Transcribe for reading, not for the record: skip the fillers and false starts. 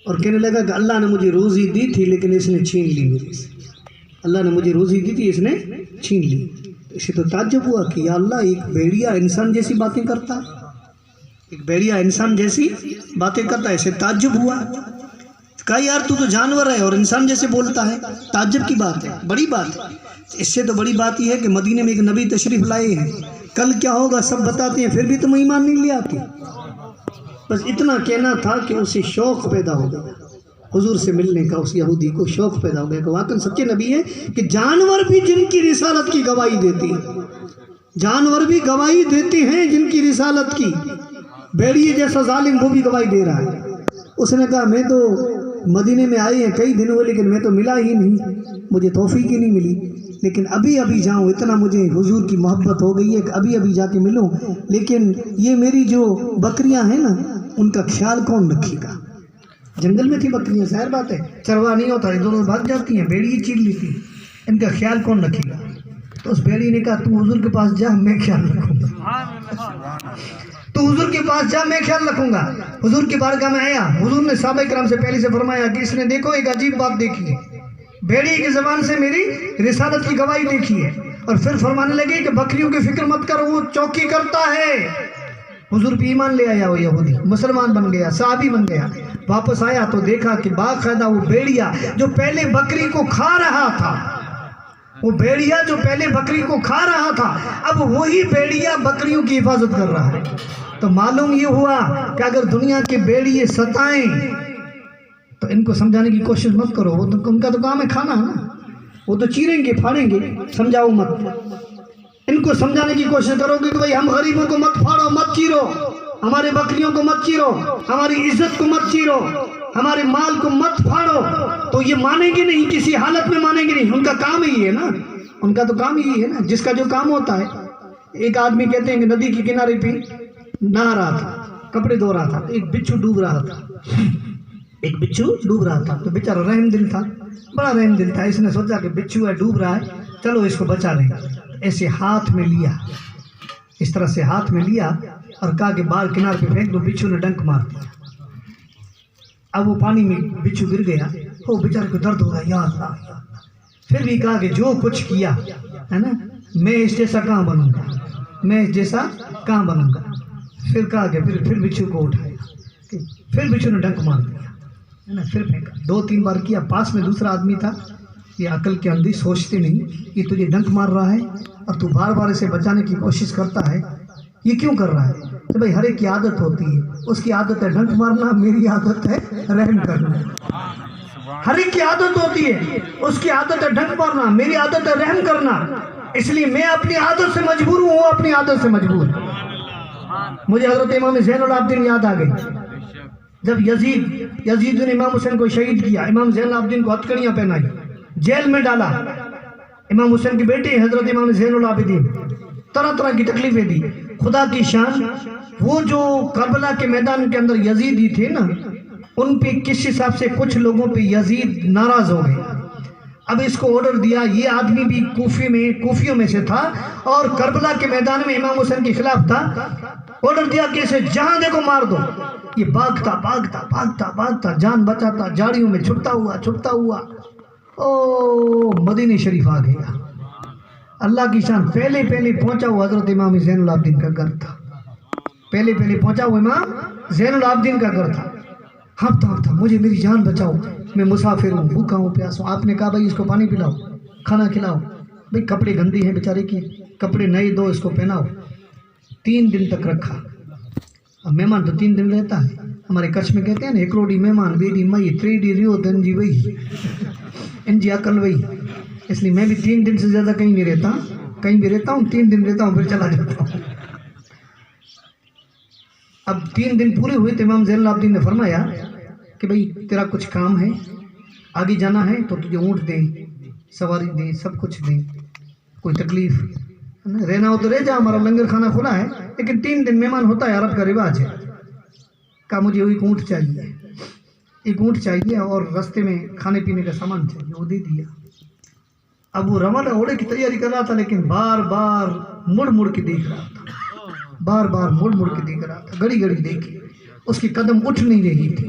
اور کہنے لگا کہ اللہ نے مجھے روزی دی تھی لیکن اس نے چھین لی میرے سے. اللہ نے مجھے روزی دی تھی، اس نے چھین لی. اسے تو تعجب ہوا کہ یا اللہ، ایک بھیڑیا انسان جیسی باتیں کرتا ہے، ایک بھیڑیا انسان جیسی باتیں کرتا ہے. اسے تعجب ہوا. کہا یار تو جانور ہے اور انسان جیسے بولتا ہے، تعجب کی بات ہے، بڑی بات ہے. اس سے تو بڑی بات یہ ہے کہ مدینے میں ایک نبی تشریف لائے ہیں، کل کیا ہوگا سب بتاتے ہیں، پھر بھی تم ایمان نہیں لے آتے. بس اتنا کہنا تھا کہ اسے شوق پیدا ہو گیا حضور سے ملنے کا. اس یہودی کو شوق پیدا ہو گیا کہ واقعی سچے نبی ہیں، کہ جانور بھی جن کی رسالت کی گواہی دیتی ہیں، جانور بھی گواہی دیتے ہیں جن کی رسالت کی. بھیڑیے جیسا ظالم وہ بھی گواہی دے رہا ہے. اس نے کہا میں تو مدینے میں آئی ہیں کئی دن ہوئے لیکن میں تو ملا ہی نہیں، مجھے توفیق ہی نہیں ملی، لیکن ابھی ابھی جاؤں، اتنا مجھے حضور کی محبت ہو گئی ہے کہ ابھی ابھی جا کے ملوں. لیکن یہ میری جو بکریاں ہیں نا، ان کا خیال کون رکھے گا؟ جنگل میں تھی بکریاں، ظاہر بات ہے چروا نہیں ہوتا، ادھر ادھر بھاگ جاتی ہیں، بھیڑی چیر لیتی ہیں، ان کا خیال کون رکھے گا؟ تو اس بھیڑی نے کہا تو حضور کے پاس جا، میں خیال رکھوں گا. تو حضور کے پاس جا، میں خیال رکھوں گا. حضور کی بارگاہ میں آیا. حضور نے صحابہ کرام سے پہلے سے فرمایا کہ اس نے دیکھو ایک عجیب بات دیکھی ہے، بھیڑی کی زبان سے میری رسالت کی گواہی دیکھی ہے. اور پھر فرمانے لگے کہ بکریوں کی فکر مت کر، وہ چوکی کرتا ہے. حضور پہ ایمان لے آیا وہ یہودی، مسلمان بن گیا، صحابی بن گیا. واپس آیا تو دیکھا کہ باقاعدہ وہ بھیڑیا جو پہلے بکری کو کھا رہا تھا، وہ بھیڑیا جو پہلے بکری کو کھا رہا تھا، اب وہی بھیڑیا بکریوں کی حفاظت کر رہا ہے. تو معلوم یہ ہوا کہ اگر دنیا کے بھیڑیے ستائیں تو ان کو سمجھانے کی کوشش مت کرو، وہ تو ان کا تو کام ہے کھانا ہے نا، وہ تو چیریں گے پھاڑیں گے، سمجھاؤ مت. ان کو سمجھانے کی کوشش کرو کہ بھئی ہم غریبوں کو مت پھاڑو، مت چیرو، ہمارے بکریوں کو مت چیرو، ہماری عزت کو مت چیرو، ہمارے مال کو مت پھاڑو. تو یہ مانیں گے نہیں، کسی حالت میں مانیں گے نہیں. ان کا کام ہی ہے نا، ان کا تو کام ہی ہے نا، جس کا جو کام ہوتا ہے. ایک آدمی کہتے ہیں کہ ندی کے کنارے پہ نہا رہا تھا، کپڑے دھو رہا تھا، ایک بچھو ڈوب رہا تھا، ایک بچھو ڈوب رہا تھا. تو بیچارہ رحم دل تھا، بڑا رحم دل تھا. اس نے سوچا کہ بچھو ہے ڈوب رہا ہے، چلو اس کو بچا لیں. ایسے ہاتھ میں لیا، اس طرح سے ہاتھ میں لیا اور کہا کہ باہر کنار پہ پھینک دو. بچھو نے ڈنک مار دیا. اب وہ پانی میں بچھو گر گیا. وہ بیچارے کو درد ہو رہا، یا اللہ یا اللہ. پھر بھی کہا کہ جو کچھ کیا ہے نا، میں اس جیسا کہاں بنوں گا، میں اس جیسا کہاں بنوں گا. پھر کہا کہ پھر بچھو کو اٹھایا، پھر بچھو نے ڈنک مار دیا ہے نا، پھر پھینکا. 2-3 بار کیا. پاس میں دوسرا آدمی تھا. یہ عقل کے اندھی سوچتے نہیں، یہ تجھے ڈنک مار رہا ہے اور تو بار بار اسے بچانے کی کوشش کرتا ہے، یہ کیوں کر رہا ہے؟ تو بھائی ہر ایک کی عادت ہوتی ہے، اس کی عادت ہے ڈنک مارنا، میری عادت ہے رحم کرنا. ہر ایک کی عادت ہوتی ہے، اس کی عادت ہے ڈنک مارنا، میری عادت ہے رحم کرنا. اس لیے میں اپنی عادت سے مجبور ہوں، وہ اپنی عادت سے مجبور. مجھے حضرت امام زین العابدین یاد آ گئی. جب یزید نے امام حسین کو شہید کیا، امام زین العابدین کو ہتھکڑیاں پہنائی، جیل میں ڈالا. امام حسین کی بیٹی حضرت امام زین العابدین، طرح طرح کی تکلیفیں دی. خدا کی شان، وہ جو کربلا کے میدان کے اندر یزیدی تھے نا، ان پہ کس حساب سے کچھ لوگوں پہ یزید ناراض ہو گئے. اب اس کو آرڈر دیا، یہ آدمی بھی کوفیوں میں سے تھا اور کربلا کے میدان میں امام حسین کے خلاف تھا. آرڈر دیا کہ اسے جہاں دیکھو مار دو. یہ بھاگتا بھاگتا بھاگتا بھاگتا جان بچاتا جاڑیوں میں چھپتا ہوا مدینہ شریف آ گیا. اللہ کی شان، پہلے پہنچا ہوا حضرت امام زین العابدین کا گھر تھا. پہلے پہنچا ہوا امام زین العابدین کا گھر تھا. ہفتہ مجھے میری جان بچاؤ، میں مسافر ہوں، بھوکا ہوں، پیاسا ہوں. آپ نے کہا بھائی اس کو پانی پلاؤ، کھانا کھلاؤ. بھائی کپڑے گندے ہیں بیچارے کی، کپڑے نئے دو، اس کو پہناؤ. 3 دن تک رکھا. اب مہمان تو 3 دن رہتا ہے. ہمارے کچھ میں کہتے ہیں نا، ایکروڑی مہمان بیڈی مئی 3 ریو دنجی وہی انجی عقل وہی. اس لیے میں بھی 3 دن سے زیادہ کہیں نہیں رہتا، کہیں بھی رہتا ہوں 3 دن رہتا ہوں پھر چلا جاتا ہوں. اب 3 دن پورے ہوئے تو امام زین العابدین نے فرمایا کہ بھئی تیرا کچھ کام ہے، آگے جانا ہے تو تجھے اونٹ دیں، سواری دیں، سب کچھ دیں، کوئی تکلیف رہنا ہو تو رہ جا، ہمارا لنگر کھانا کھلا ہے، لیکن 3 دن مہمان ہوتا ہے، عرب کا رواج ہے. کہا مجھے ایک اونٹ چاہیے اور رستے میں کھانے پینے کا سامان چاہیے. وہ دے دیا. اب وہ روانہ ہونے کی تیاری کر رہا تھا، لیکن بار بار مڑ کے دیکھ رہا تھا، گھڑی دیکھی. اس کی قدم اٹھ نہیں رہی تھی.